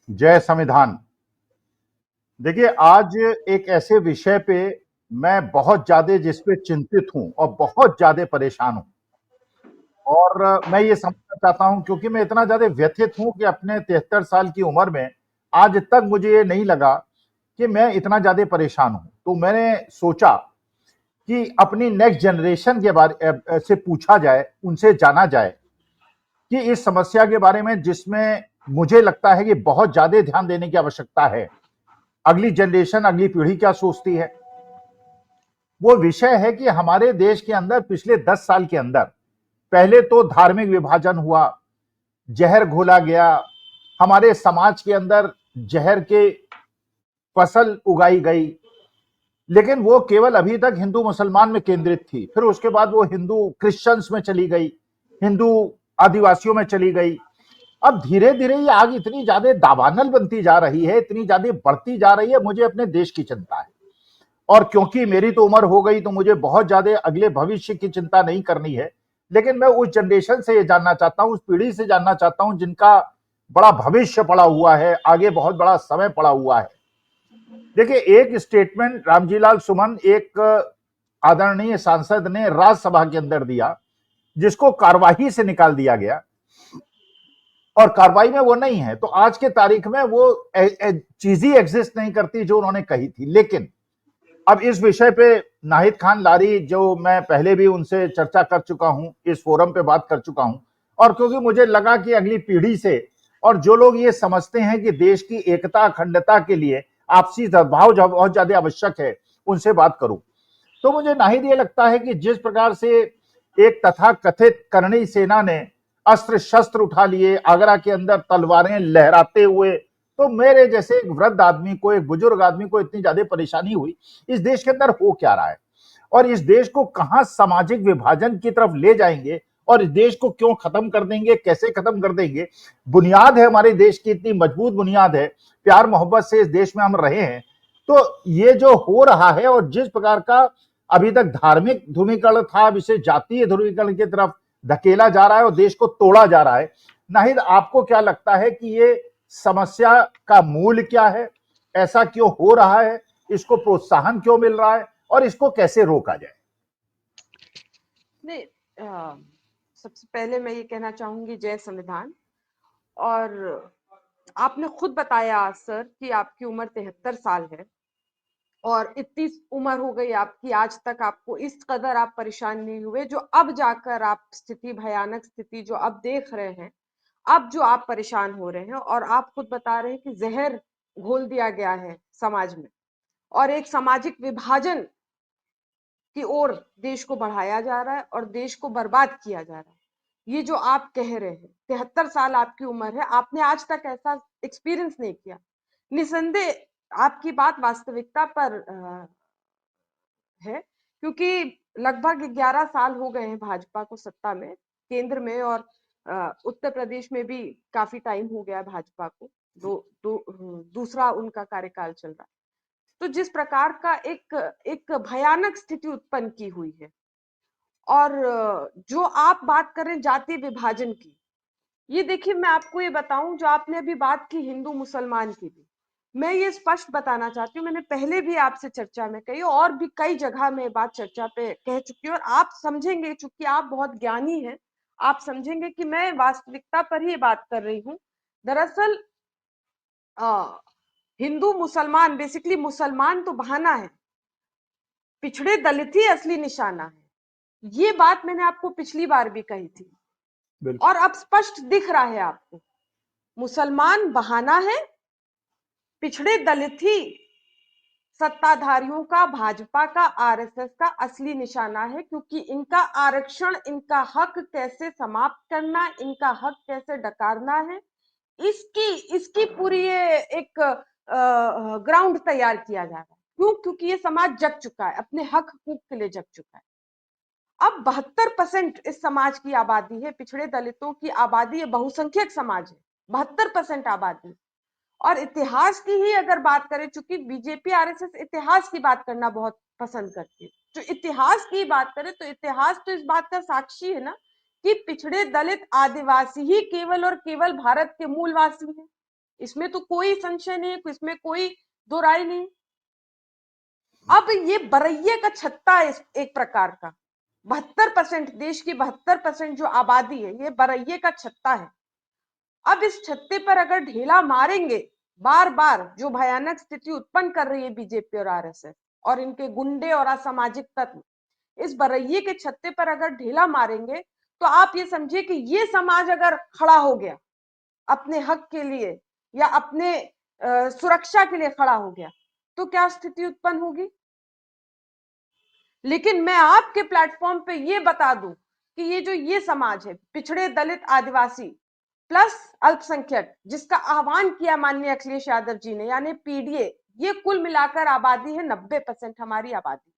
जय संविधान। देखिए, आज एक ऐसे विषय पे मैं बहुत ज्यादा जिस पे चिंतित हूं और बहुत ज्यादा परेशान हूं। और मैं ये समझना चाहता हूं क्योंकि मैं इतना ज्यादा व्यथित हूं कि अपने 73 साल की उम्र में आज तक मुझे ये नहीं लगा कि मैं इतना ज्यादा परेशान हूं। तो मैंने सोचा कि अपनी नेक्स्ट जनरेशन के बारे से पूछा जाए, उनसे जाना जाए कि इस समस्या के बारे में जिसमें मुझे लगता है कि बहुत ज्यादा ध्यान देने की आवश्यकता है। अगली जनरेशन, अगली पीढ़ी क्या सोचती है। वो विषय है कि हमारे देश के अंदर पिछले 10 साल के अंदर पहले तो धार्मिक विभाजन हुआ, जहर घोला गया, हमारे समाज के अंदर जहर के फसल उगाई गई। लेकिन वो केवल अभी तक हिंदू मुसलमान में केंद्रित थी, फिर उसके बाद वो हिंदू क्रिश्चियंस में चली गई, हिंदू आदिवासियों में चली गई। अब धीरे धीरे ये आग इतनी ज्यादा दावानल बनती जा रही है, इतनी ज्यादा बढ़ती जा रही है, मुझे अपने देश की चिंता है। और क्योंकि मेरी तो उम्र हो गई तो मुझे बहुत ज्यादा अगले भविष्य की चिंता नहीं करनी है। लेकिन मैं उस जनरेशन से ये जानना चाहता हूं, उस पीढ़ी से जानना चाहता हूं जिनका बड़ा भविष्य पड़ा हुआ है, आगे बहुत बड़ा समय पड़ा हुआ है। देखिए, एक स्टेटमेंट रामजीलाल सुमन, एक आदरणीय सांसद ने राज्यसभा के अंदर दिया, जिसको कार्यवाही से निकाल दिया गया और कार्रवाई में वो नहीं है। तो आज के तारीख में वो चीज ही एग्जिस्ट नहीं करती जो उन्होंने कही थी। लेकिन अब इस विषय पे नाहिद खान लारी, जो मैं पहले भी उनसे चर्चा कर चुका हूं, इस फोरम पे बात कर चुका हूं, और क्योंकि मुझे लगा कि अगली पीढ़ी से और जो लोग ये समझते हैं कि देश की एकता अखंडता के लिए आपसी सद्भाव बहुत ज्यादा आवश्यक है, उनसे बात करूं। तो मुझे नाहिद ये लगता है कि जिस प्रकार से एक तथाकथित करणी सेना ने अस्त्र शस्त्र उठा लिए, आगरा के अंदर तलवारें लहराते हुए, तो मेरे जैसे एक वृद्ध आदमी को, एक बुजुर्ग आदमी को इतनी ज्यादा परेशानी हुई। इस देश के अंदर हो क्या रहा है और इस देश को कहां सामाजिक विभाजन की तरफ ले जाएंगे और इस देश को क्यों खत्म कर देंगे, कैसे खत्म कर देंगे। बुनियाद है हमारे देश की, इतनी मजबूत बुनियाद है, प्यार मोहब्बत से इस देश में हम रहे हैं। तो ये जो हो रहा है और जिस प्रकार का अभी तक धार्मिक ध्रुवीकरण था, अब इसे जातीय ध्रुवीकरण की तरफ धकेला जा रहा है और देश को तोड़ा जा रहा है। नाहिद, आपको क्या लगता है कि ये समस्या का मूल क्या है, ऐसा क्यों हो रहा है, इसको प्रोत्साहन क्यों मिल रहा है और इसको कैसे रोका जाए? नहीं, सबसे पहले मैं ये कहना चाहूंगी जय संविधान। और आपने खुद बताया सर कि आपकी उम्र 73 साल है और इतनी उम्र हो गई आपकी, आज तक आपको इस कदर आप परेशान नहीं हुए, जो अब जाकर आप स्थिति, भयानक स्थिति जो अब देख रहे हैं, अब जो आप परेशान हो रहे हैं। और आप खुद बता रहे हैं कि जहर घोल दिया गया है समाज में और एक सामाजिक विभाजन की ओर देश को बढ़ाया जा रहा है और देश को बर्बाद किया जा रहा है। ये जो आप कह रहे हैं, 73 साल आपकी उम्र है, आपने आज तक ऐसा एक्सपीरियंस नहीं किया। निसंदेह आपकी बात वास्तविकता पर है, क्योंकि लगभग 11 साल हो गए हैं भाजपा को सत्ता में, केंद्र में, और उत्तर प्रदेश में भी काफी टाइम हो गया है भाजपा को। दूसरा उनका कार्यकाल चल रहा है। तो जिस प्रकार का एक एक भयानक स्थिति उत्पन्न की हुई है, और जो आप बात कर रहे हैं जाति विभाजन की, ये देखिए, मैं आपको ये बताऊं, जो आपने अभी बात की हिंदू मुसलमान की भी, मैं ये स्पष्ट बताना चाहती हूँ, मैंने पहले भी आपसे चर्चा में कही और भी कई जगह में बात चर्चा पे कह चुकी हूँ, और आप समझेंगे, चूंकि आप बहुत ज्ञानी हैं, आप समझेंगे कि मैं वास्तविकता पर ही बात कर रही हूँ। दरअसल हिंदू मुसलमान, बेसिकली मुसलमान तो बहाना है, पिछड़े दलित ही असली निशाना है। ये बात मैंने आपको पिछली बार भी कही थी और अब स्पष्ट दिख रहा है आपको। मुसलमान बहाना है, पिछड़े दलित ही सत्ताधारियों का, भाजपा का, आरएसएस का असली निशाना है, क्योंकि इनका आरक्षण, इनका हक कैसे समाप्त करना, इनका हक कैसे डकारना है, इसकी इसकी पूरी ये एक ग्राउंड तैयार किया जा रहा है। क्यों? क्योंकि ये समाज जग चुका है, अपने हक हकूक के लिए जग चुका है। अब 72% इस समाज की आबादी है, पिछड़े दलितों की आबादी है, बहुसंख्यक समाज है, 72% आबादी। और इतिहास की ही अगर बात करें, चूंकि बीजेपी आरएसएस इतिहास की बात करना बहुत पसंद करती है, जो इतिहास की बात करें तो इतिहास तो इस बात का साक्षी है ना कि पिछड़े दलित आदिवासी ही केवल और केवल भारत के मूलवासी हैं। इसमें तो कोई संशय नहीं, इसमें कोई दो राय नहीं। अब ये बरैये का छत्ता है एक प्रकार का। 72%, देश की 72% जो आबादी है, ये बरैये का छत्ता है। अब इस छत्ते पर अगर ढेला मारेंगे बार बार, जो भयानक स्थिति उत्पन्न कर रही है बीजेपी और आरएसएस और इनके गुंडे और असामाजिक तत्व, इस बरैये के छत्ते पर अगर ढेला मारेंगे, तो आप ये समझिए कि ये समाज अगर खड़ा हो गया अपने हक के लिए या अपने सुरक्षा के लिए खड़ा हो गया, तो क्या स्थिति उत्पन्न होगी। लेकिन मैं आपके प्लेटफॉर्म पे ये बता दूं कि ये समाज है, पिछड़े दलित आदिवासी प्लस अल्पसंख्यक, जिसका आह्वान किया माननीय अखिलेश यादव जी ने, यानी पीडीए, ये कुल मिलाकर आबादी है 90%। हमारी आबादी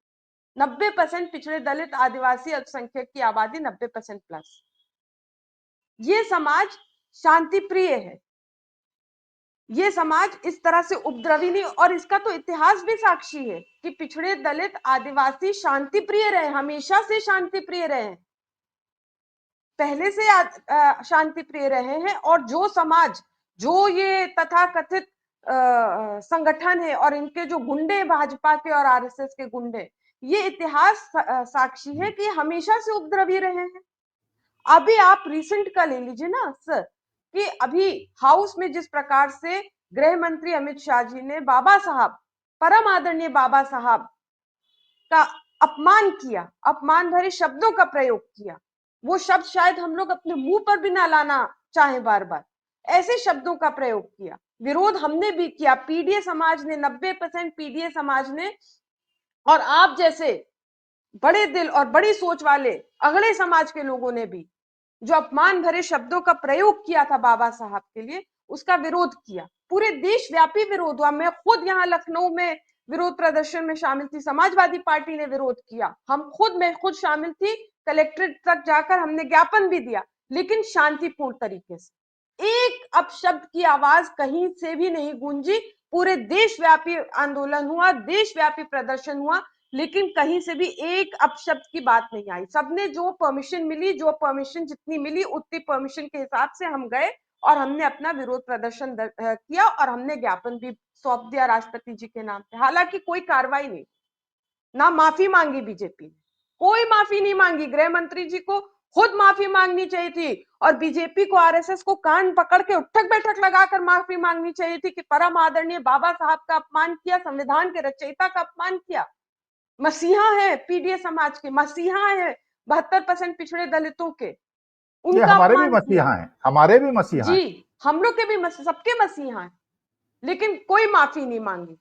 90%, पिछड़े दलित आदिवासी अल्पसंख्यक की आबादी 90% प्लस। ये समाज शांति प्रिय है, ये समाज इस तरह से उपद्रवी नहीं। और इसका तो इतिहास भी साक्षी है कि पिछड़े दलित आदिवासी शांति प्रिय रहे, हमेशा से शांति प्रिय रहे हैं, पहले से शांति प्रिय रहे हैं। और जो समाज, जो ये तथाकथित संगठन है और इनके जो गुंडे, भाजपा के और आरएसएस के गुंडे, ये इतिहास साक्षी है कि हमेशा से उपद्रवी रहे हैं। अभी आप रिसेंट का ले लीजिए ना सर, कि अभी हाउस में जिस प्रकार से गृह मंत्री अमित शाह जी ने बाबा साहब, परम आदरणीय बाबा साहब का अपमान किया, अपमान भरे शब्दों का प्रयोग किया, वो शब्द शायद हम लोग अपने मुंह पर भी ना लाना चाहे बार बार, ऐसे शब्दों का प्रयोग किया। विरोध हमने भी किया, पीडीए समाज ने, 90% पीडीए समाज ने, और आप जैसे बड़े दिल और बड़ी सोच वाले अगले समाज के लोगों ने भी, जो अपमान भरे शब्दों का प्रयोग किया था बाबा साहब के लिए, उसका विरोध किया। पूरे देशव्यापी विरोध हुआ। मैं खुद यहाँ लखनऊ में विरोध प्रदर्शन में शामिल थी, समाजवादी पार्टी ने विरोध किया, मैं खुद शामिल थी, कलेक्ट्रेट तक जाकर हमने ज्ञापन भी दिया, लेकिन शांतिपूर्ण तरीके से। एक अपशब्द की आवाज कहीं से भी नहीं गूंजी। पूरे देशव्यापी आंदोलन हुआ, देशव्यापी प्रदर्शन हुआ, लेकिन कहीं से भी एक अपशब्द की बात नहीं आई। सबने जो परमिशन मिली, जो परमिशन जितनी मिली, उतनी परमिशन के हिसाब से हम गए और हमने अपना विरोध प्रदर्शन किया और हमने ज्ञापन भी सौंप दिया राष्ट्रपति जी के नाम पे। हालांकि कोई कार्रवाई नहीं, ना माफी मांगी बीजेपी ने, कोई माफी नहीं मांगी। गृह मंत्री जी को खुद माफी मांगनी चाहिए थी और बीजेपी को, आरएसएस को कान पकड़ के उठक बैठक लगाकर माफी मांगनी चाहिए थी कि परम आदरणीय बाबा साहब का अपमान किया, संविधान के रचयिता का अपमान किया। मसीहा है पीडीए समाज के, मसीहा है 72% पिछड़े दलितों के, ये उनका हमारे भी अपमान किया। मसीहा हैं, हमारे भी मसीहा जी, हैं। हम लोग के भी सबके मसीहा हैं, लेकिन कोई माफी नहीं मांगी,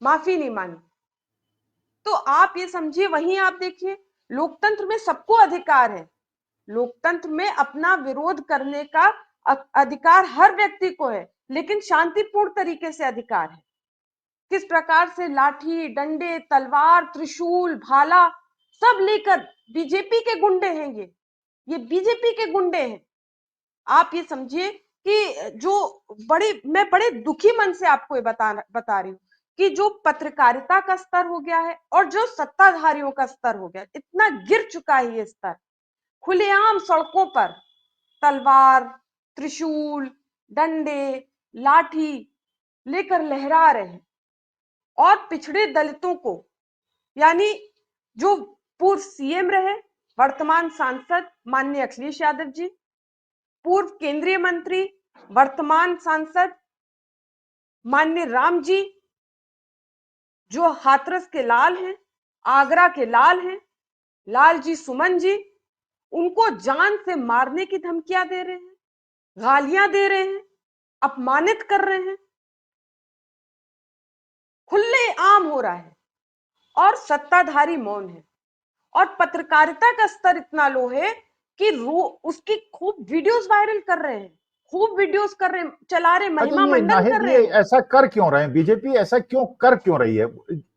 माफी नहीं मांगी। तो आप ये समझिए, वहीं आप देखिए, लोकतंत्र में सबको अधिकार है, लोकतंत्र में अपना विरोध करने का अधिकार हर व्यक्ति को है, लेकिन शांतिपूर्ण तरीके से अधिकार है। किस प्रकार से लाठी, डंडे, तलवार, त्रिशूल, भाला सब लेकर, बीजेपी के गुंडे हैं ये बीजेपी के गुंडे हैं। आप ये समझिए कि मैं बड़े दुखी मन से आपको ये बता रही हूँ कि जो पत्रकारिता का स्तर हो गया है और जो सत्ताधारियों का स्तर हो गया, इतना गिर चुका है ये स्तर। खुलेआम सड़कों पर तलवार, त्रिशूल, डंडे, लाठी लेकर लहरा रहे हैं और पिछड़े दलितों को, यानी जो पूर्व सीएम रहे, वर्तमान सांसद माननीय अखिलेश यादव जी, पूर्व केंद्रीय मंत्री, वर्तमान सांसद माननीय राम जी, जो हाथरस के लाल हैं, आगरा के लाल हैं, लाल जी सुमन जी, उनको जान से मारने की धमकियां दे रहे हैं, गालियां दे रहे हैं, अपमानित कर रहे हैं, खुले आम हो रहा है और सत्ताधारी मौन है। और पत्रकारिता का स्तर इतना लो है कि उसकी खूब वीडियोस वायरल कर रहे हैं, खूब वीडियोस कर रहे, चला रहे, अच्छा, महिमा ये मंडन नाहिद, कर रहे ये हैं। ऐसा कर क्यों रहे हैं? बीजेपी ऐसा कर क्यों रही है?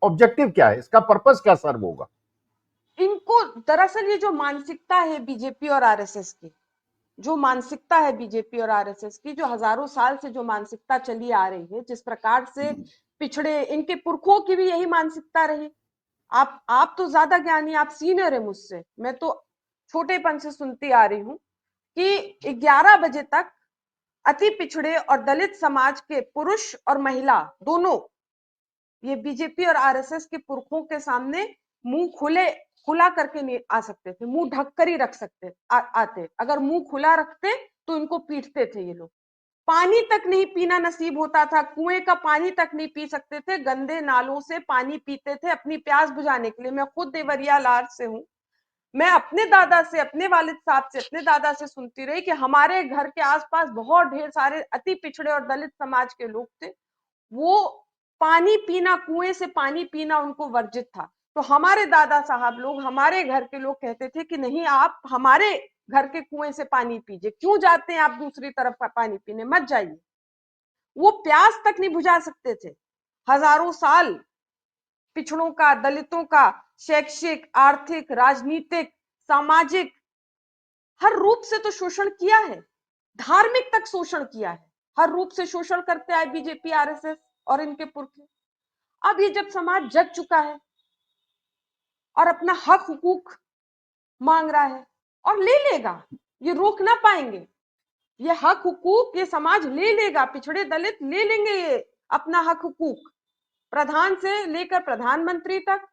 ऑब्जेक्टिव क्या है इसका? पर्पस क्या सर्व होगा? इनको दरअसल ये जो मानसिकता है बीजेपी और आरएसएस की, जो मानसिकता है बीजेपी और आरएसएस की, जो हजारों साल से जो मानसिकता चली आ रही है, जिस प्रकार से पिछड़े, इनके पुरखों की भी यही मानसिकता रही। आप तो ज्यादा ज्ञानी, आप सीनियर है मुझसे, मैं तो छोटेपन से सुनती आ रही हूं कि 11 बजे तक अति पिछड़े और दलित समाज के पुरुष और महिला दोनों ये बीजेपी और आरएसएस के पुरखों के सामने मुंह खुला करके नहीं आ सकते थे, मुंह ढक कर ही रख सकते आते। अगर मुंह खुला रखते तो इनको पीटते थे ये लोग। पानी तक नहीं पीना नसीब होता था, कुएं का पानी तक नहीं पी सकते थे, गंदे नालों से पानी पीते थे अपनी प्यास बुझाने के लिए। मैं खुद देवरिया लार से हूँ। मैं अपने दादा से, अपने वालिद साहब से, अपने दादा से सुनती रही कि हमारे घर के आसपास बहुत ढेर सारे अति पिछड़े और दलित समाज के लोग थे। वो पानी पीना, कुएं से पानी पीना उनको वर्जित था। तो हमारे दादा साहब लोग, हमारे घर के लोग कहते थे कि नहीं, आप हमारे घर के कुएं से पानी पीजिए, क्यों जाते हैं आप दूसरी तरफ का पानी पीने, मत जाइए। वो प्यास तक नहीं बुझा सकते थे। हजारों साल पिछड़ों का, दलितों का शैक्षिक, आर्थिक, राजनीतिक, सामाजिक हर रूप से तो शोषण किया है, धार्मिक तक शोषण किया है, हर रूप से शोषण करते आए बीजेपी, आरएसएस और इनके पुरखे। अब ये जब समाज जग चुका है और अपना हक हुकूक मांग रहा है और ले लेगा, ये रोक ना पाएंगे। ये हक हुकूक ये समाज ले लेगा, पिछड़े दलित ले लेंगे ये अपना हक हुकूक। प्रधान से लेकर प्रधानमंत्री तक,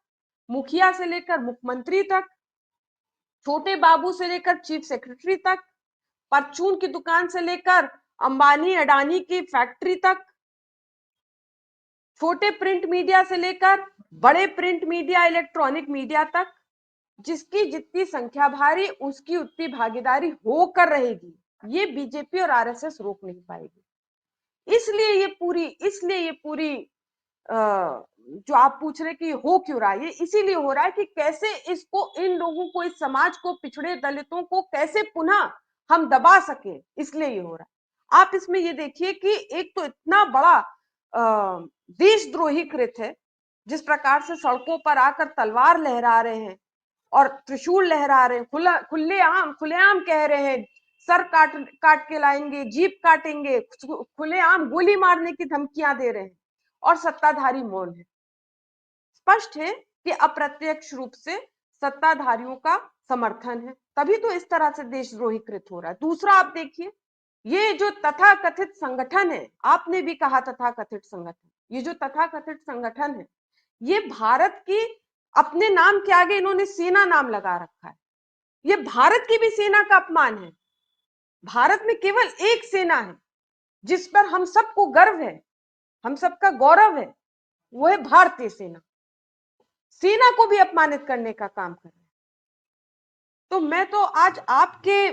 मुखिया से लेकर मुख्यमंत्री तक, छोटे बाबू से लेकर चीफ सेक्रेटरी तक, परचून की दुकान से लेकर अंबानी अडानी की फैक्ट्री तक, छोटे प्रिंट मीडिया से लेकर बड़े प्रिंट मीडिया, इलेक्ट्रॉनिक मीडिया तक, जिसकी जितनी संख्या भारी उसकी उतनी भागीदारी होकर रहेगी। ये बीजेपी और आरएसएस रोक नहीं पाएगी। इसलिए ये पूरी जो आप पूछ रहे कि हो क्यों रहा है, ये इसीलिए हो रहा है कि कैसे इसको, इन लोगों को, इस समाज को, पिछड़े दलितों को कैसे पुनः हम दबा सके, इसलिए ये हो रहा है। आप इसमें ये देखिए कि एक तो इतना बड़ा देशद्रोही कृत्य है, जिस प्रकार से सड़कों पर आकर तलवार लहरा रहे हैं और त्रिशूल लहरा रहे हैं, खुलेआम कह रहे हैं सर काट काट के लाएंगे, जीप काटेंगे, खुलेआम गोली मारने की धमकियां दे रहे हैं और सत्ताधारी मौन है। स्पष्ट है कि अप्रत्यक्ष रूप से सत्ताधारियों का समर्थन है, तभी तो इस तरह से देशद्रोही कृत्य हो रहा है। दूसरा आप देखिए, ये जो तथाकथित संगठन है, आपने भी कहा तथाकथित संगठन, ये जो तथाकथित संगठन है, ये भारत की, अपने नाम के आगे इन्होंने सेना नाम लगा रखा है। ये भारत की भी सेना का अपमान है। भारत में केवल एक सेना है जिस पर हम सबको गर्व है, हम सबका गौरव है, वो है भारतीय सेना। सेना को भी अपमानित करने का काम कर रहे हैं। तो मैं तो आज आपके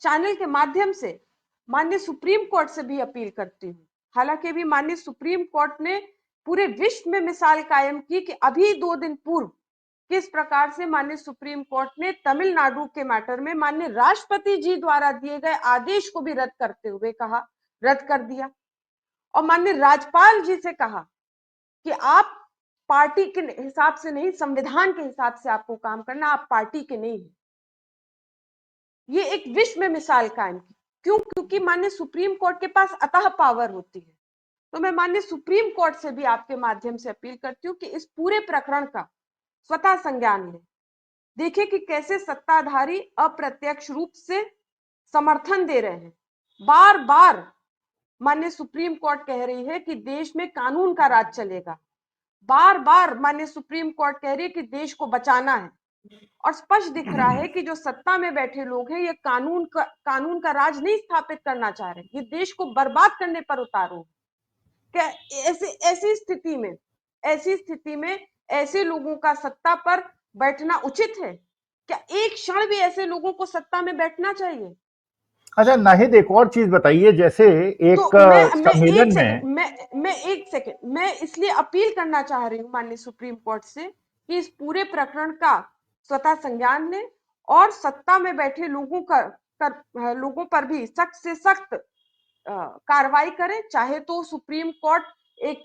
चैनल के माध्यम से माननीय सुप्रीम कोर्ट से भी अपील करती हूँ। हालांकि भी माननीय सुप्रीम कोर्ट ने पूरे विश्व में मिसाल कायम की कि अभी 2 दिन पूर्व किस प्रकार से माननीय सुप्रीम कोर्ट ने तमिलनाडु के मैटर में माननीय राष्ट्रपति जी द्वारा दिए गए आदेश को भी रद्द करते हुए कहा, रद्द कर दिया, और माननीय राज्यपाल जी से कहा कि आप पार्टी के हिसाब से नहीं, संविधान के हिसाब से आपको काम करना, आप पार्टी के नहीं है। ये एक विश्व में मिसाल कायम की। क्यों? क्योंकि माननीय सुप्रीम कोर्ट के पास अतः पावर होती है। तो मैं माननीय सुप्रीम कोर्ट से भी आपके माध्यम से अपील करती हूँ कि इस पूरे प्रकरण का स्वतः संज्ञान लें। देखिए कि कैसे सत्ताधारी अप्रत्यक्ष रूप से समर्थन दे रहे हैं। बार बार माननीय सुप्रीम कोर्ट कह रही है कि देश में कानून का राज चलेगा। बार बार माननीय सुप्रीम कोर्ट कह रही है कि देश को बचाना है, और स्पष्ट दिख रहा है कि जो सत्ता में बैठे लोग हैं, ये कानून का राज नहीं स्थापित करना चाह रहे, ये देश को बर्बाद करने पर उतारू। क्या ऐसी स्थिति में ऐसे लोगों का सत्ता पर बैठना उचित है? क्या एक क्षण भी ऐसे लोगों को सत्ता में बैठना चाहिए? अच्छा नाहिद, एक और चीज बताइए, जैसे एक तो मैं एक सम्मेलन सेकंड, में। मैं एक सेकंड, मैं इसलिए अपील करना चाह रही हूँ माननीय सुप्रीम कोर्ट से कि इस पूरे प्रकरण का स्वतः संज्ञान लें और सत्ता में बैठे लोगों पर भी सख्त से सख्त कार्रवाई करें। चाहे तो सुप्रीम कोर्ट एक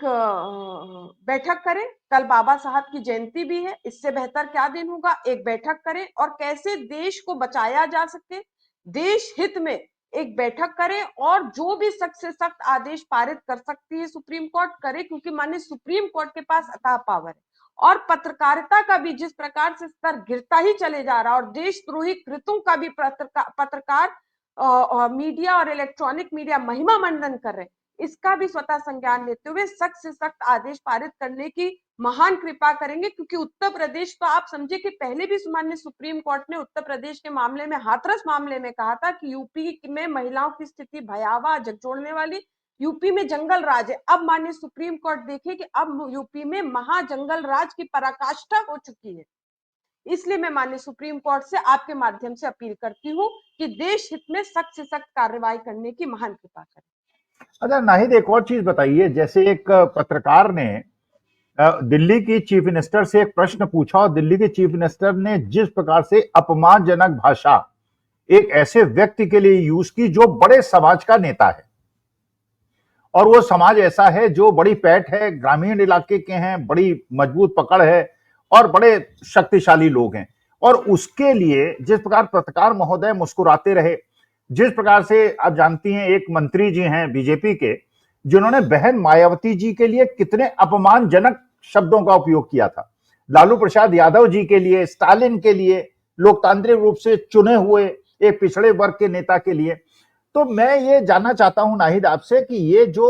बैठक करे, कल बाबा साहब की जयंती भी है, इससे बेहतर क्या दिन होगा, एक बैठक करें और कैसे देश को बचाया जा सके, देश हित में एक बैठक करें, और जो भी सख्त से सख्त आदेश पारित कर सकती है सुप्रीम कोर्ट करे, क्योंकि माननीय सुप्रीम कोर्ट के पास अथाह पावर है। और पत्रकारिता का भी जिस प्रकार से स्तर गिरता ही चले जा रहा है और देशद्रोही कृत्यों का भी पत्रकार मीडिया और इलेक्ट्रॉनिक मीडिया महिमा मंडन कर रहे हैं, इसका भी स्वतः संज्ञान लेते हुए सख्त से सख्त आदेश पारित करने की महान कृपा करेंगे। क्योंकि उत्तर प्रदेश तो आप समझे कि पहले भी माननीय सुप्रीम कोर्ट ने उत्तर प्रदेश के मामले में, हाथरस मामले में कहा था कि यूपी में महिलाओं की स्थिति भयावह, झकझोरने वाली, यूपी में जंगल राज है। अब माननीय सुप्रीम कोर्ट देखिए कि अब यूपी में महाजंगल राज की पराकाष्ठा हो चुकी है। इसलिए मैं माननीय सुप्रीम कोर्ट से आपके माध्यम से अपील करती हूँ कि देश हित में सख्त से सख्त कार्रवाई करने की महान कृपा करें। अच्छा नाहिद, एक और चीज बताइए, जैसे एक पत्रकार ने दिल्ली की चीफ मिनिस्टर से एक प्रश्न पूछा और दिल्ली के चीफ मिनिस्टर ने जिस प्रकार से अपमानजनक भाषा एक ऐसे व्यक्ति के लिए यूज की जो बड़े समाज का नेता है, और वो समाज ऐसा है जो बड़ी पैठ है, ग्रामीण इलाके के हैं, बड़ी मजबूत पकड़ है और बड़े शक्तिशाली लोग हैं, और उसके लिए जिस प्रकार पत्रकार महोदय मुस्कुराते रहे, जिस प्रकार से आप जानती हैं एक मंत्री जी हैं बीजेपी के जिन्होंने बहन मायावती जी के लिए कितने अपमानजनक शब्दों का उपयोग किया था, लालू प्रसाद यादव जी के लिए, स्टालिन के लिए, लोकतांत्रिक रूप से चुने हुए एक पिछड़े वर्ग के नेता के लिए। तो मैं ये जानना चाहता हूं नाहिद आपसे कि ये जो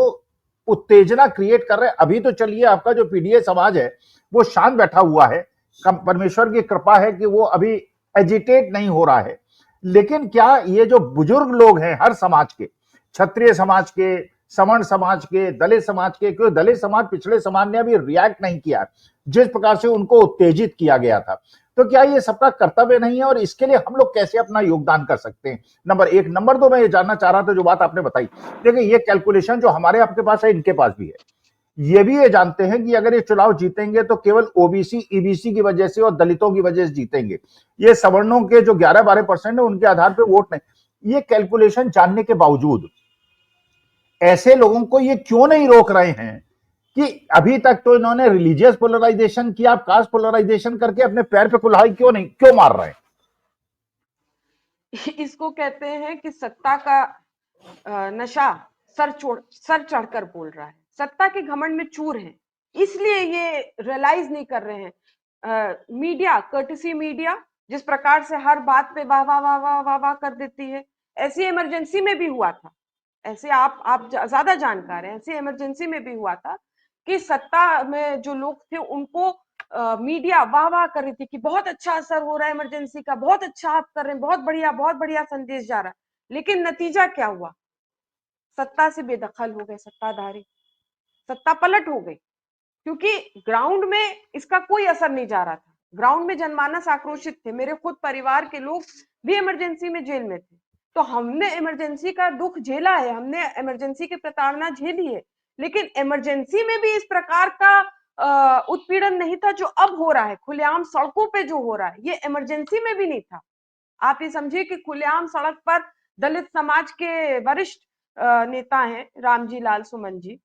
उत्तेजना क्रिएट कर रहे हैं, अभी तो चलिए आपका जो पीडीए समाज है वो शांत बैठा हुआ है, परमेश्वर की कृपा है कि वो अभी एजिटेट नहीं हो रहा है, लेकिन क्या ये जो बुजुर्ग लोग हैं हर समाज के, क्षत्रिय समाज के, सवर्ण समाज के, दलित समाज के, क्योंकि दलित समाज पिछड़े समाज ने अभी रिएक्ट नहीं किया जिस प्रकार से उनको उत्तेजित किया गया था, तो क्या ये सबका कर्तव्य नहीं है और इसके लिए हम लोग कैसे अपना योगदान कर सकते हैं? नंबर एक। नंबर दो, मैं ये जानना चाह रहा था जो बात आपने बताई, देखिए ये कैलकुलेशन जो हमारे आपके पास है इनके पास भी है, ये भी ये जानते हैं कि अगर ये चुनाव जीतेंगे तो केवल ओबीसी ईबीसी की वजह से और दलितों की वजह से जीतेंगे, ये सवर्णों के जो 11-12% है उनके आधार पर वोट नहीं। ये कैलकुलेशन जानने के बावजूद ऐसे लोगों को ये क्यों नहीं रोक रहे हैं कि अभी तक तो इन्होंने रिलीजियस पोलराइजेशन किया, आप कास्ट पोलराइजेशन करके अपने पैर पे कुल्हाड़ी क्यों मार रहे हैं? इसको कहते हैं कि सत्ता का नशा सर चढ़कर बोल रहा है, सत्ता के घमंड में चूर है, इसलिए ये रियलाइज नहीं कर रहे हैं। मीडिया, कर्टसी मीडिया जिस प्रकार से हर बात पे वाह वाह वाह वाह वाह वाह कर देती है, ऐसी इमरजेंसी में भी हुआ था, ऐसे आप ज्यादा जानकार हैं, ऐसे इमरजेंसी में भी हुआ था कि सत्ता में जो लोग थे उनको मीडिया वाह वाह कर रही थी कि बहुत अच्छा असर हो रहा है इमरजेंसी का, बहुत अच्छा आप कर रहे हैं, बहुत बढ़िया संदेश जा रहा है। लेकिन नतीजा क्या हुआ? सत्ता से बेदखल हो गए सत्ताधारी, सत्ता पलट हो गई, क्योंकि ग्राउंड में इसका कोई असर नहीं जा रहा था। ग्राउंड में जनमानस आक्रोशित थे, मेरे खुद परिवार के लोग भी इमरजेंसी में जेल में थे, तो हमने इमरजेंसी का दुख झेला है, हमने इमरजेंसी की प्रताड़ना झेली है, लेकिन इमरजेंसी में भी इस प्रकार का उत्पीड़न नहीं था जो अब हो रहा है, खुलेआम सड़कों पे जो हो रहा है, ये इमरजेंसी में भी नहीं था। आप ये समझिए कि खुलेआम सड़क पर दलित समाज के वरिष्ठ नेता हैं रामजी लाल सुमन जी,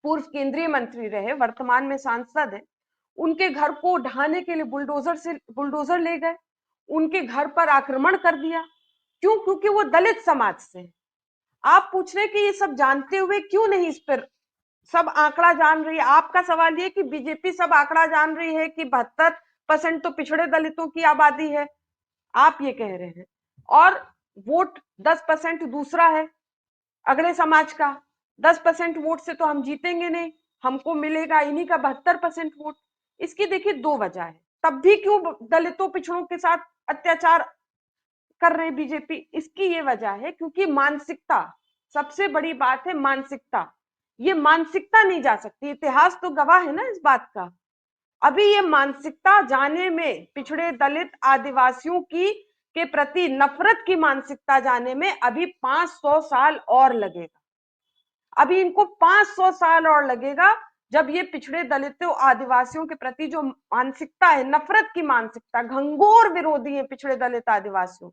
पूर्व केंद्रीय मंत्री रहे, वर्तमान में सांसद है, उनके घर को ढहाने के लिए बुलडोजर ले गए, उनके घर पर आक्रमण कर दिया। क्यों? क्योंकि वो दलित समाज से है। आप पूछ रहे कि ये सब जानते हुए क्यों नहीं इस पर सब आंकड़ा जान रही है? आपका सवाल ये कि बीजेपी सब आंकड़ा जान रही है कि 72% तो पिछड़े दलितों की आबादी है, आप ये कह रहे हैं, और वोट 10% दूसरा है अगले समाज का, 10% वोट से तो हम जीतेंगे नहीं, हमको मिलेगा इन्हीं का 72% वोट। इसकी देखिए दो वजह है, तब भी क्यों दलितों पिछड़ों के साथ अत्याचार कर रहे बीजेपी? इसकी ये वजह है क्योंकि मानसिकता, सबसे बड़ी बात है मानसिकता, ये मानसिकता नहीं जा सकती, इतिहास तो गवाह है ना इस बात का। अभी ये मानसिकता जाने में, पिछड़े दलित आदिवासियों की के प्रति नफरत की मानसिकता जाने में अभी 500 साल और लगेगा, अभी इनको 500 साल और लगेगा, जब ये पिछड़े दलितों आदिवासियों के प्रति जो मानसिकता है, नफरत की मानसिकता, घंघोर विरोधी है पिछड़े दलित आदिवासियों,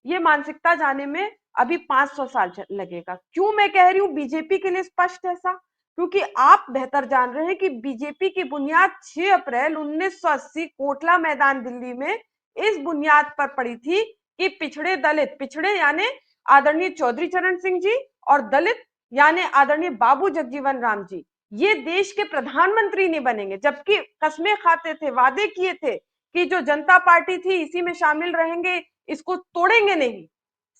ये मानसिकता जाने में अभी 500 साल लगेगा। क्यों मैं कह रही हूं बीजेपी के लिए स्पष्ट ऐसा? क्योंकि आप बेहतर जान रहे हैं कि बीजेपी की बुनियाद 6 अप्रैल 1980 कोटला मैदान दिल्ली में इस बुनियाद पर पड़ी थी कि पिछड़े दलित, पिछड़े यानी आदरणीय चौधरी चरण सिंह जी, और दलित यानी आदरणीय बाबू जगजीवन राम जी, ये देश के प्रधानमंत्री नहीं बनेंगे, जबकि कस्में खाते थे, वादे किए थे कि जो जनता पार्टी थी इसी में शामिल रहेंगे, इसको तोड़ेंगे नहीं।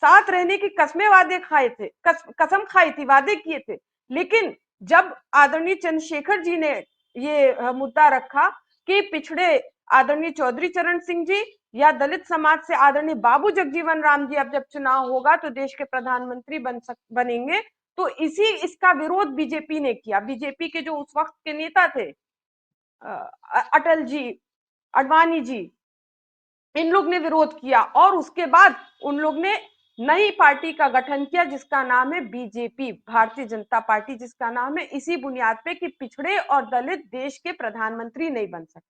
साथ रहने की कस्में वादे खाए थे, कसम खाई थी, वादे किए थे। लेकिन जब आदरणीय चंद्रशेखर जी ने ये मुद्दा रखा कि पिछड़े आदरणीय चौधरी चरण सिंह जी या दलित समाज से आदरणीय बाबू जगजीवन राम जी अब जब चुनाव होगा तो देश के प्रधानमंत्री बनेंगे, तो इसका विरोध बीजेपी ने किया। बीजेपी के जो उस वक्त के नेता थे, अटल जी, अडवाणी जी, इन लोग ने विरोध किया और उसके बाद उन लोग ने नई पार्टी का गठन किया जिसका नाम है बीजेपी, भारतीय जनता पार्टी, जिसका नाम है इसी बुनियाद पे कि पिछड़े और दलित देश के प्रधानमंत्री नहीं बन सकते।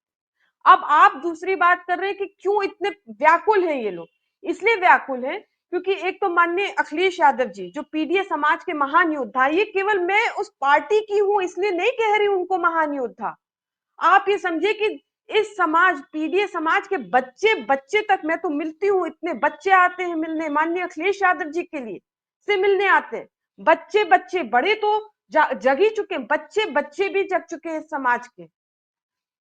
अब आप दूसरी बात कर रहे हैं कि क्यों इतने व्याकुल हैं ये लोग। इसलिए व्याकुल हैं क्योंकि एक तो माननीय अखिलेश यादव जी जो पीडीए समाज के महान योद्धा, ये केवल मैं उस पार्टी की हूं इसलिए नहीं कह रही उनको महान योद्धा। आप ये समझिए कि इस समाज, पीडीए समाज के बच्चे बच्चे तक, मैं तो मिलती हूँ, इतने बच्चे आते हैं मिलने माननीय अखिलेश यादव जी के लिए से मिलने आते हैं। बच्चे बच्चे, बड़े तो जग ही चुके, बच्चे बच्चे भी जग चुके हैं समाज के।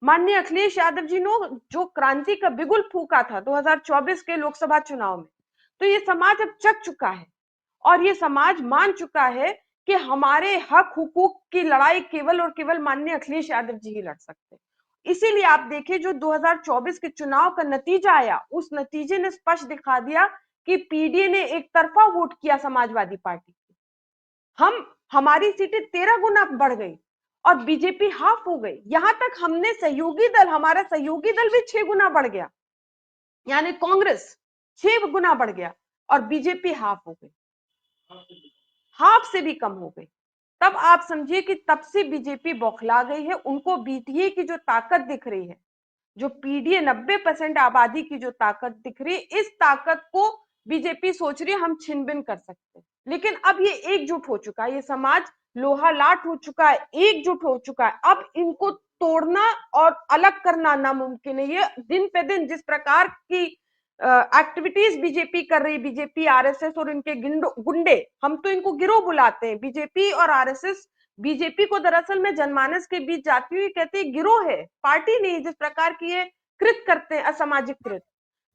माननीय अखिलेश यादव जी ने जो क्रांति का बिगुल फूका था 2024 के लोकसभा चुनाव में, तो ये समाज अब जग चुका है और ये समाज मान चुका है कि हमारे हक हुकूक की लड़ाई केवल और केवल माननीय अखिलेश यादव जी ही लड़ सकते हैं। इसीलिए आप देखिए जो 2024 के चुनाव का नतीजा आया, उस नतीजे ने स्पष्ट दिखा दिया कि पीडीए ने एक तरफा वोट किया समाजवादी पार्टी। हमारी सीटें 13 गुना बढ़ गई और बीजेपी हाफ हो गई। यहां तक हमने सहयोगी दल, हमारा सहयोगी दल भी 6 गुना बढ़ गया, यानी कांग्रेस 6 गुना बढ़ गया और बीजेपी हाफ हो गई, हाफ से भी कम हो गई। तब आप समझिए कि तब से बीजेपी बौखला गई है। उनको बीटीए की जो ताकत दिख रही है, जो पीडीए 90% आबादी की जो ताकत दिख रही है, इस ताकत को बीजेपी सोच रही है हम छिन भिन कर सकते हैं। लेकिन अब ये एकजुट हो चुका है, ये समाज लोहा लाट हो चुका है, एकजुट हो चुका है। अब इनको तोड़ना और अलग करना नामुमकिन है। ये दिन पे दिन जिस प्रकार की एक्टिविटीज बीजेपी कर रही, बीजेपी आरएसएस और इनके गुंडे, हम तो इनको गिरोह बुलाते हैं, बीजेपी और आरएसएस, बीजेपी को दरअसल में जनमानस के बीच जाती हुई कहते हैं गिरोह है, पार्टी नहीं। जिस प्रकार की ये कृत करते हैं, असामाजिक कृत,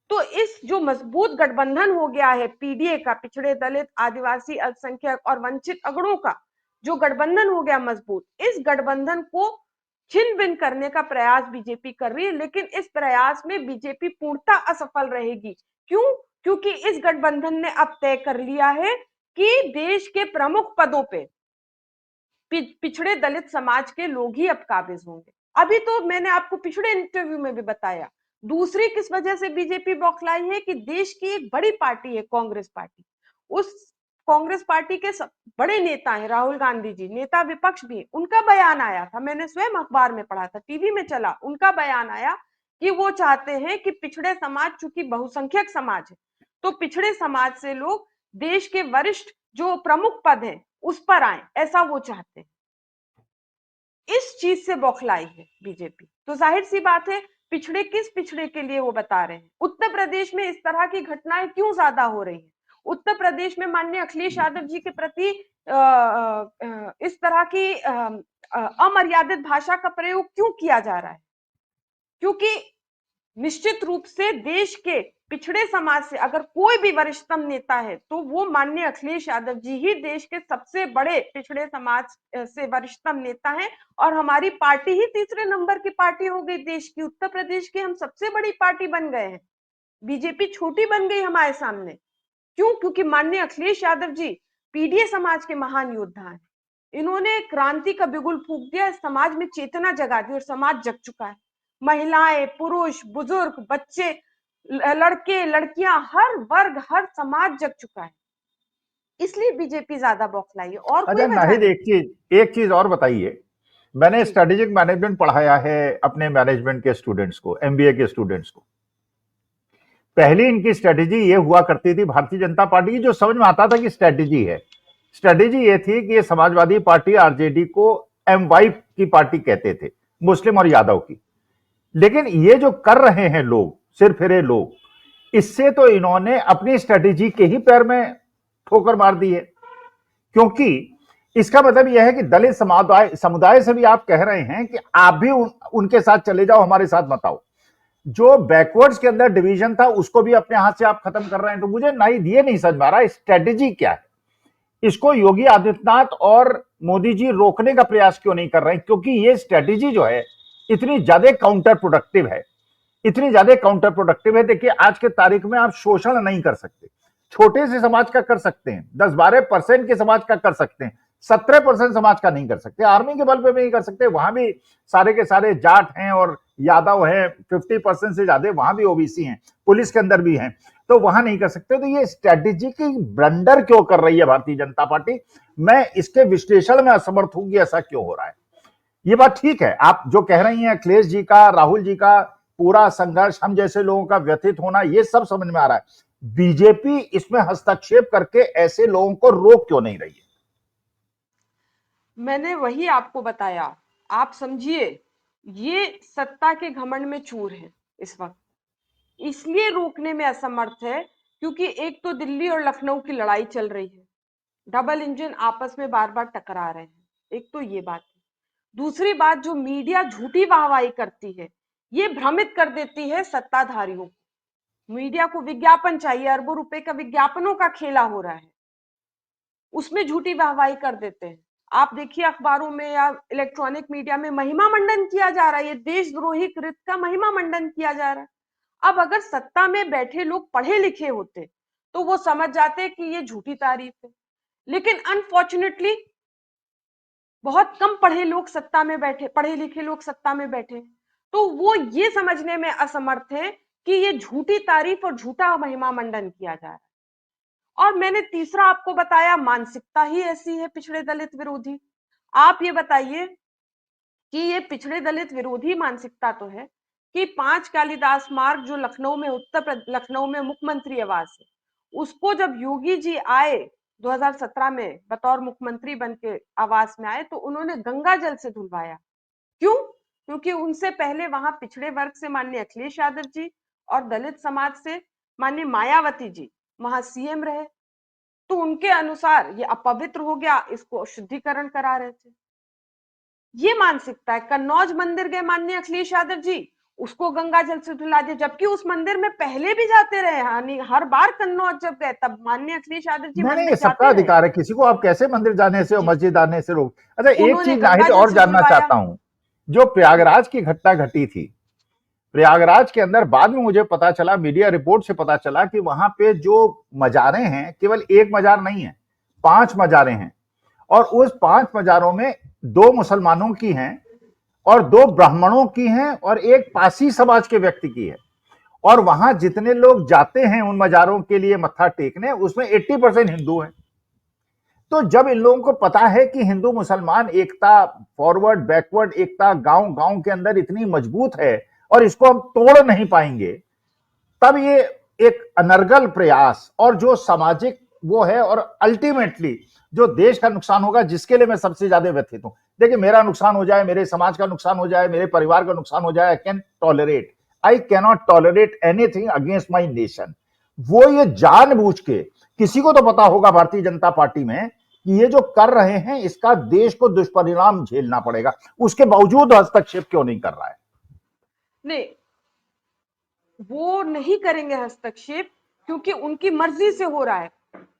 तो इस जो मजबूत गठबंधन हो गया है पीडीए का, पिछड़े दलित आदिवासी अल्पसंख्यक और वंचित अगड़ों का जो गठबंधन हो गया मजबूत, इस गठबंधन को छिन भिन करने का प्रयास बीजेपी कर रही है। लेकिन इस प्रयास में बीजेपी पूर्णतः असफल रहेगी। क्यों? क्योंकि इस गठबंधन ने अब तय कर लिया है कि देश के प्रमुख पदों पे पिछड़े दलित समाज के लोग ही अब काबिज होंगे। अभी तो मैंने आपको पिछड़े इंटरव्यू में भी बताया। दूसरी किस वजह से बीजेपी बौखलाई है कि देश की एक बड़ी पार्टी है कांग्रेस पार्टी, उस कांग्रेस पार्टी के बड़े नेता हैं राहुल गांधी जी, नेता विपक्ष भी, उनका बयान आया था, मैंने स्वयं अखबार में पढ़ा था, टीवी में चला, उनका बयान आया कि वो चाहते हैं कि पिछड़े समाज, चूंकि बहुसंख्यक समाज है, तो पिछड़े समाज से लोग देश के वरिष्ठ जो प्रमुख पद हैं उस पर आए, ऐसा वो चाहते हैं। इस चीज से बौखलाई है बीजेपी। तो जाहिर सी बात है, पिछड़े किस पिछड़े के लिए वो बता रहे हैं। उत्तर प्रदेश में इस तरह की घटनाएं क्यों ज्यादा हो रही है? उत्तर प्रदेश में माननीय अखिलेश यादव जी के प्रति इस तरह की अमर्यादित भाषा का प्रयोग क्यों किया जा रहा है? क्योंकि निश्चित रूप से देश के पिछड़े समाज से अगर कोई भी वरिष्ठतम नेता है तो वो माननीय अखिलेश यादव जी ही देश के सबसे बड़े पिछड़े समाज से वरिष्ठतम नेता हैं। और हमारी पार्टी ही तीसरे नंबर की पार्टी हो गई देश की, उत्तर प्रदेश की हम सबसे बड़ी पार्टी बन गए हैं, बीजेपी छोटी बन गई हमारे सामने। क्यों? क्योंकि माननीय अखिलेश यादव जी पीडीए समाज के महान योद्धा हैं। इन्होंने क्रांति का बिगुल फूंक दिया, समाज में चेतना जगा दी और समाज जग चुका है। महिलाएं, पुरुष, बुजुर्ग, बच्चे, लड़के, लड़कियां, हर वर्ग, हर समाज जग चुका है। इसलिए बीजेपी ज्यादा बौखलाई है, और कोई अच्छा वजह नाहिद, नहीं। एक चीज और बताइए। मैंने जी स्ट्रेटेजिक मैनेजमेंट पढ़ाया है अपने मैनेजमेंट के स्टूडेंट्स को, एमबीए के स्टूडेंट्स को। पहली इनकी स्ट्रेटेजी ये हुआ करती थी भारतीय जनता पार्टी की, जो समझ में आता था कि स्ट्रेटेजी है। स्ट्रेटेजी ये थी कि ये समाजवादी पार्टी आरजेडी को एम वाइफ की पार्टी कहते थे, मुस्लिम और यादव की। लेकिन ये जो कर रहे हैं लोग, सिर फिरे लोग, इससे तो इन्होंने अपनी स्ट्रेटेजी के ही पैर में ठोकर मार दी है। क्योंकि इसका मतलब यह है कि दलित समुदाय से भी आप कह रहे हैं कि आप भी उनके साथ चले जाओ, हमारे साथ मत आओ। जो बैकवर्ड्स के अंदर डिवीजन था उसको भी अपने हाथ से आप खत्म कर रहे हैं। तो मुझे नहीं, ये नहीं समझ में आ रहा स्ट्रेटेजी क्या है। इसको योगी आदित्यनाथ और मोदी जी रोकने का प्रयास क्यों नहीं कर रहे हैं? क्योंकि ये स्ट्रेटेजी जो है इतनी ज्यादा काउंटर प्रोडक्टिव है, इतनी ज्यादा काउंटर प्रोडक्टिव है। देखिए आज के तारीख में आप शोषण नहीं कर सकते, छोटे से समाज का कर सकते हैं, 10-12% के समाज का कर सकते हैं, 17% समाज का नहीं कर सकते, आर्मी के बल पे भी नहीं कर सकते। वहां भी सारे के सारे जाट हैं और यादव हैं, 50% से ज्यादा वहां भी ओबीसी हैं, पुलिस के अंदर भी हैं, तो वहां नहीं कर सकते। तो ये स्ट्रेटेजी की ब्लंडर क्यों कर रही है भारतीय जनता पार्टी? मैं इसके विश्लेषण में असमर्थ हूं कि ऐसा क्यों हो रहा है। ये बात ठीक है, आप जो कह रही हैं, अखिलेश जी का, राहुल जी का पूरा संघर्ष, हम जैसे लोगों का व्यथित होना, ये सब समझ में आ रहा है। बीजेपी इसमें हस्तक्षेप करके ऐसे लोगों को रोक क्यों नहीं रही है? मैंने वही आपको बताया। आप समझिए, ये सत्ता के घमंड में चूर है इस वक्त, इसलिए रोकने में असमर्थ है क्योंकि एक तो दिल्ली और लखनऊ की लड़ाई चल रही है, डबल इंजन आपस में बार बार टकरा रहे हैं। एक तो ये बात है। दूसरी बात, जो मीडिया झूठी वाहवाही करती है, ये भ्रमित कर देती है सत्ताधारियों को। मीडिया को विज्ञापन चाहिए, अरबों रुपए का विज्ञापनों का खेला हो रहा है, उसमें झूठी वाहवाही कर देते हैं। आप देखिए अखबारों में या इलेक्ट्रॉनिक मीडिया में महिमा मंडन किया जा रहा है, ये देशद्रोही कृत का महिमा मंडन किया जा रहा है। अब अगर सत्ता में बैठे लोग पढ़े लिखे होते तो वो समझ जाते कि ये झूठी तारीफ है, लेकिन अनफॉर्चुनेटली बहुत कम पढ़े लोग सत्ता में बैठे, पढ़े लिखे लोग सत्ता में बैठे, तो वो ये समझने में असमर्थ है कि ये झूठी तारीफ और झूठा महिमा मंडन किया जा रहा है। और मैंने तीसरा आपको बताया, मानसिकता ही ऐसी है पिछड़े दलित विरोधी। आप ये बताइए कि ये पिछड़े दलित विरोधी मानसिकता तो है कि 5 कालिदास मार्ग जो लखनऊ में मुख्यमंत्री आवास है, उसको जब योगी जी आए 2017 में बतौर मुख्यमंत्री बन के आवास में आए, तो उन्होंने गंगा जल से धुलवाया। क्यों? क्योंकि उनसे पहले वहां पिछड़े वर्ग से माननीय अखिलेश यादव जी और दलित समाज से माननीय मायावती जी वहां सीएम रहे, तो उनके अनुसार ये अपवित्र हो गया, इसको शुद्धिकरण करा रहे थे। ये मानसिकता है। कन्नौज मंदिर गए माननीय अखिलेश यादव जी, उसको गंगा जल से धुला दिया, जबकि उस मंदिर में पहले भी जाते रहे। यानी हर बार कन्नौज जब गए तब माननीय अखिलेश यादव जी नहीं नहीं, ये मंदिर सबका जाते रहे। अधिकार है, किसी को आप कैसे मंदिर जाने से और जी, मस्जिद आने से रोक। अच्छा, एक उन्होंने चीज गंगा नाहिद जल और से जानना धुलवाया। चाहता हूं। जो प्रयागराज की घटना घटी थी, प्रयागराज के अंदर बाद में मुझे पता चला, मीडिया रिपोर्ट से पता चला कि वहां पे जो मजारें हैं, केवल एक मजार नहीं है, 5 मजारें हैं। और उस 5 मजारों में 2 मुसलमानों की हैं और 2 ब्राह्मणों की हैं और एक पासी समाज के व्यक्ति की है। और वहां जितने लोग जाते हैं उन मजारों के लिए मत्था टेकने, उसमें 80% हिंदू हैं। तो जब इन लोगों को पता है कि हिंदू मुसलमान एकता, फॉरवर्ड बैकवर्ड एकता गांव गांव के अंदर इतनी मजबूत है और इसको हम तोड़ नहीं पाएंगे, तब ये एक अनर्गल प्रयास और जो सामाजिक वो है, और अल्टीमेटली जो देश का नुकसान होगा, जिसके लिए मैं सबसे ज्यादा व्यथित हूं। देखिए, मेरा नुकसान हो जाए, मेरे समाज का नुकसान हो जाए, मेरे परिवार का नुकसान हो जाए, I can not tolerate anything against my nation. वो ये जानबूझ के, किसी को तो पता होगा भारतीय जनता पार्टी में कि ये जो कर रहे हैं इसका देश को दुष्परिणाम झेलना पड़ेगा, उसके बावजूद हस्तक्षेप क्यों नहीं कर रहा है? नहीं, वो नहीं करेंगे हस्तक्षेप क्योंकि उनकी मर्जी से हो रहा है।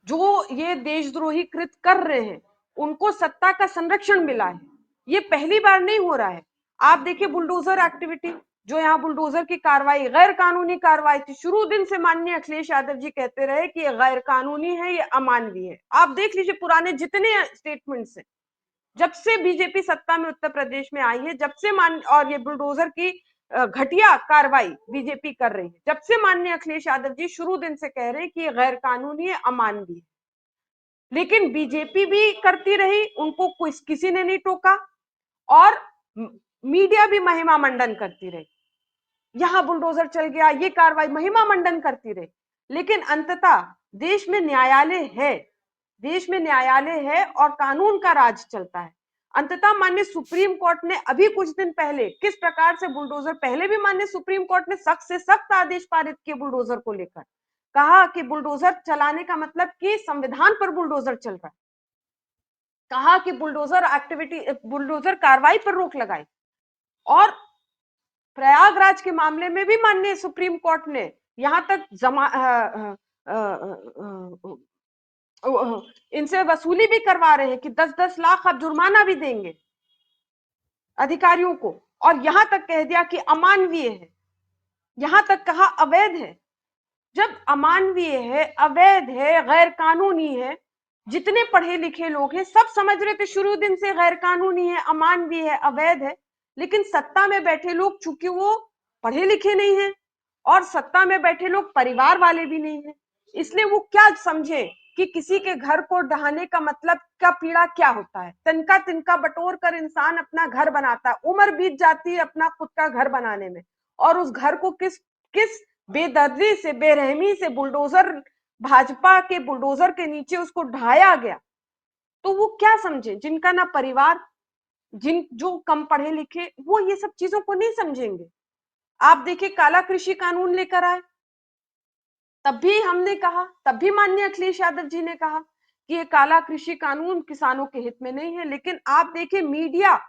जो ये देशद्रोही कृत कर रहे हैं, उनको सत्ता का संरक्षण मिला है। ये पहली बार नहीं हो रहा है। आप देखिए बुलडोजर एक्टिविटी, जो यहाँ बुलडोजर की कार्रवाई गैर कानूनी कार्रवाई थी, शुरू दिन से माननीय अखिलेश यादव जी कहते रहे कि ये गैर कानूनी है, ये अमानवीय है। आप देख लीजिए पुराने जितने स्टेटमेंट्स हैं, जब से बीजेपी सत्ता में उत्तर प्रदेश में आई है, जब से मान और ये बुलडोजर की घटिया कार्रवाई बीजेपी कर रही है, जब से माननीय अखिलेश यादव जी शुरू दिन से कह रहे हैं कि ये गैर कानूनी है, अमानवीय है, लेकिन बीजेपी भी करती रही, उनको किसी ने नहीं टोका। और मीडिया भी महिमा मंडन करती रही, यहां बुलडोजर चल गया, ये कार्रवाई महिमा मंडन करती रही। लेकिन अंततः देश में न्यायालय है, देश में न्यायालय है और कानून का राज चलता है। अंततः माननीय सुप्रीम कोर्ट ने अभी कुछ दिन पहले किस प्रकार से बुलडोजर, पहले भी माननीय सुप्रीम कोर्ट ने सख्त से सख्त आदेश पारित किए बुलडोजर को लेकर, कहा कि बुलडोजर चलाने का मतलब कि संविधान पर बुलडोजर चल रहा है, कहा कि बुलडोजर एक्टिविटी, बुलडोजर कार्रवाई पर रोक लगाई। और प्रयागराज के मामले में भी माननीय सुप्रीम कोर्ट ने यहां तक इनसे वसूली भी करवा रहे हैं कि 10-10 लाख आप जुर्माना भी देंगे अधिकारियों को, और यहां तक कह दिया कि अमानवीय है, यहां तक कहा अवैध है। जब अमानवीय है, अवैध है, गैर कानूनी है, जितने पढ़े लिखे लोग हैं सब समझ रहे थे शुरू दिन से गैर कानूनी है, अमानवीय है, अवैध है। लेकिन सत्ता में बैठे लोग चूंकि वो पढ़े लिखे नहीं है और सत्ता में बैठे लोग परिवार वाले भी नहीं है, इसलिए वो क्या समझे कि किसी के घर को ढहाने का मतलब का पीड़ा क्या होता है। तिनका तिनका बटोर कर इंसान अपना घर बनाता है, उम्र बीत जाती है अपना खुद का घर बनाने में, और उस घर को किस किस बेदर्दी से, बेरहमी से बुलडोजर, भाजपा के बुलडोजर के नीचे उसको ढाया गया। तो वो क्या समझे, जिनका ना परिवार, जो कम पढ़े लिखे, वो ये सब चीजों को नहीं समझेंगे। आप देखिए काला कृषि कानून लेकर आए, तब भी हमने कहा, तब भी माननीय अखिलेश यादव जी ने कहा कि ये काला कृषि कानून किसानों के हित में नहीं है। लेकिन आप देखिए मीडिया,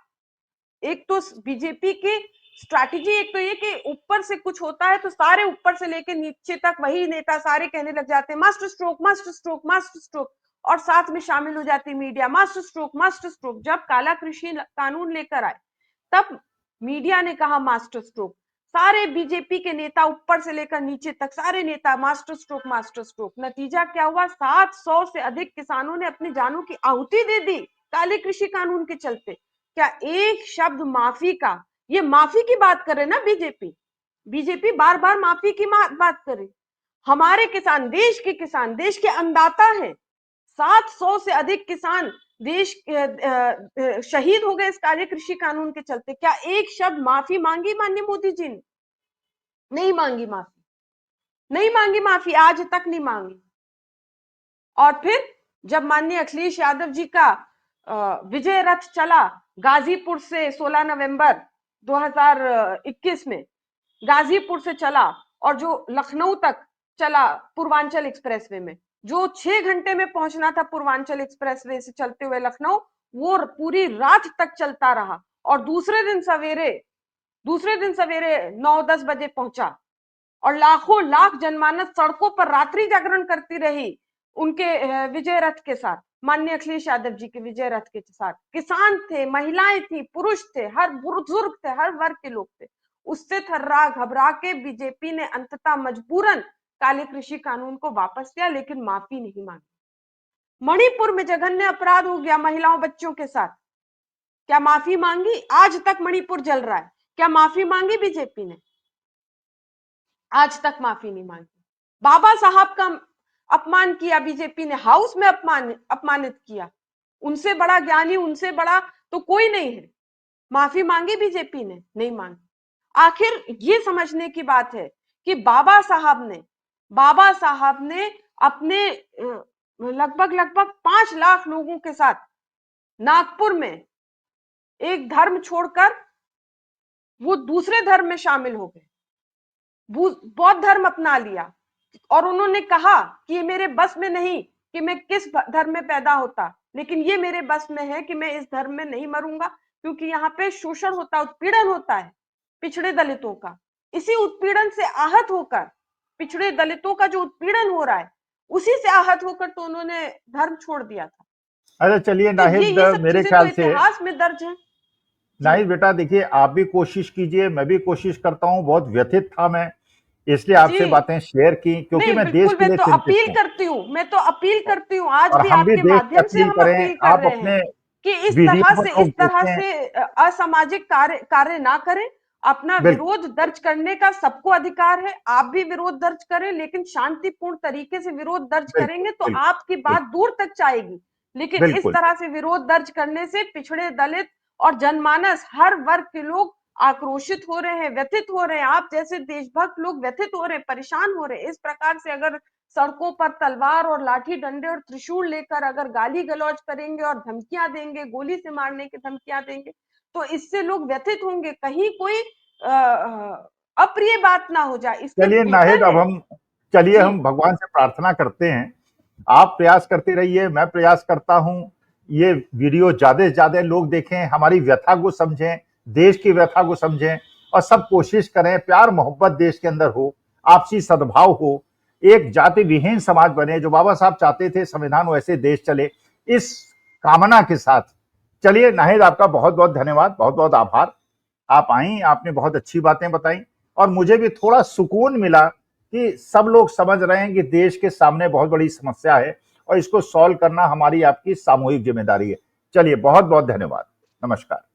एक तो बीजेपी की स्ट्रैटेजी, एक तो ये कि ऊपर से कुछ होता है तो सारे ऊपर से लेके नीचे तक वही नेता सारे कहने लग जाते हैं master stroke, master stroke, master stroke, और साथ में शामिल हो जाती media, master stroke, master stroke. जब काला कृषि कानून लेकर आए तब मीडिया ने कहा मास्टर स्ट्रोक, सारे बीजेपी के नेता ऊपर से लेकर नीचे तक सारे नेता मास्टर स्ट्रोक, मास्टर स्ट्रोक। नतीजा क्या हुआ, 700 से अधिक किसानों ने अपनी जानों की आहुति दे दी काले कृषि कानून के चलते। क्या एक शब्द माफी का, ये माफी की बात करे ना बीजेपी, बीजेपी बार बार माफी की बात करे। हमारे किसान, देश के किसान, देश के अन्नदाता हैं, 700 से अधिक किसान देश शहीद हो गए इस काले कृषि कानून के चलते। क्या एक शब्द माफी मांगी माननीय मोदी जी ने? नहीं मांगी माफी, नहीं मांगी माफी, आज तक नहीं मांगी। और फिर जब माननीय अखिलेश यादव जी का विजय रथ चला गाजीपुर से 16 नवंबर 2021 में, गाजीपुर से चला और जो लखनऊ तक चला पूर्वांचल एक्सप्रेसवे में, जो 6 घंटे में पहुंचना था पूर्वांचल एक्सप्रेसवे से चलते हुए लखनऊ, वो पूरी रात तक चलता रहा। और दूसरे दिन सवेरे 9-10 बजे पहुंचा, और लाखों लाख जनमानस सड़कों पर रात्रि जागरण करती रही उनके विजय रथ के साथ, माननीय अखिलेश यादव जी के विजय रथ के साथ। किसान थे, महिलाएं थी, पुरुष थे, हर बुजुर्ग थे, हर वर्ग के लोग थे। उससे थर्रा घबरा के बीजेपी ने अंततः मजबूरन काले कृषि कानून को वापस लिया, लेकिन माफी नहीं मांगी। मणिपुर में जघन्य अपराध हो गया महिलाओं बच्चों के साथ, क्या माफी मांगी? आज तक मणिपुर जल रहा है, क्या माफी मांगी बीजेपी ने? आज तक माफी नहीं मांगी। बाबा साहब का अपमान किया बीजेपी ने, हाउस में अपमानित किया। उनसे बड़ा ज्ञानी, उनसे बड़ा तो कोई नहीं है। माफी मांगी बीजेपी ने? नहीं मांगी। आखिर ये समझने की बात है कि बाबा साहब ने अपने लगभग 5 लाख लोगों के साथ नागपुर में एक धर्म छोड़कर वो दूसरे धर्म में शामिल हो गए, बौद्ध धर्म अपना लिया, और उन्होंने कहा कि ये मेरे बस में नहीं कि मैं किस धर्म में पैदा होता, लेकिन ये मेरे बस में है कि मैं इस धर्म में नहीं मरूंगा, क्योंकि यहाँ पे शोषण होता, उत्पीड़न होता है पिछड़े दलितों का। इसी उत्पीड़न से आहत होकर, पिछड़े दलितों का जो उत्पीड़न हो रहा है उसी से आहत होकर तो उन्होंने धर्म छोड़ दिया था। अच्छा चलिए तो नाहिद, ये सब मेरे चीजें तो ख्याल से इतिहास में दर्ज है। नाहिद बेटा देखिए, आप भी कोशिश कीजिए, मैं भी कोशिश करता हूं। बहुत व्यथित था मैं, इसलिए आपसे जी बातें शेयर की, क्योंकि नहीं, मैं देश बिल्कुल, के लिए चिंतित हूं। मैं तो अपील करती हूँ, आज और भी हम भी आपके देश से माध्यम से अपील हम करें, अपील कर आप रहे हैं अपने कि वीडियो को लोग इस तरह देखें। से असामाजिक कार्य ना करें। अपना बिल्कुल विरोध दर्ज करने का सबको अधिकार है, आप भी विरोध दर्ज करें, लेकिन शांतिपूर्ण तरीके से विरोध दर्ज बिल्कुल करेंगे तो बिल्कुल आपकी बात बिल्कुल दूर तक जाएगी। लेकिन इस बिल्कुल तरह से विरोध दर्ज करने से पिछड़े दलित और जनमानस, हर वर्ग के लोग आक्रोशित हो रहे हैं, व्यथित हो रहे हैं। आप जैसे देशभक्त लोग व्यथित हो रहे हैं, परेशान हो रहे हैं। इस प्रकार से अगर सड़कों पर तलवार और लाठी डंडे और त्रिशूल लेकर अगर गाली गलौज करेंगे और धमकियां देंगे, गोली से मारने की धमकियां देंगे, तो इससे लोग व्यथित होंगे, कहीं कोई अप्रिय बात ना हो जाए। इससे चलिए नाहिद, बेहतर है। चलिए जी हम भगवान से प्रार्थना करते हैं। आप प्रयास करते रहिए, मैं प्रयास करता हूं, ये वीडियो ज्यादा से ज्यादा लोग देखें, हमारी व्यथा को समझें, देश की व्यथा को समझें, और सब कोशिश करें, प्यार मोहब्बत देश के अंदर हो, आपसी सद्भाव हो, एक जाति विहीन समाज बने, जो बाबा साहब चाहते थे संविधान वैसे देश चले, इस कामना के साथ। चलिए नाहिद, आपका बहुत बहुत धन्यवाद, बहुत बहुत आभार। आप आई, आपने बहुत अच्छी बातें बताई और मुझे भी थोड़ा सुकून मिला कि सब लोग समझ रहे हैं कि देश के सामने बहुत बड़ी समस्या है और इसको सॉल्व करना हमारी आपकी सामूहिक जिम्मेदारी है। चलिए बहुत बहुत धन्यवाद, नमस्कार।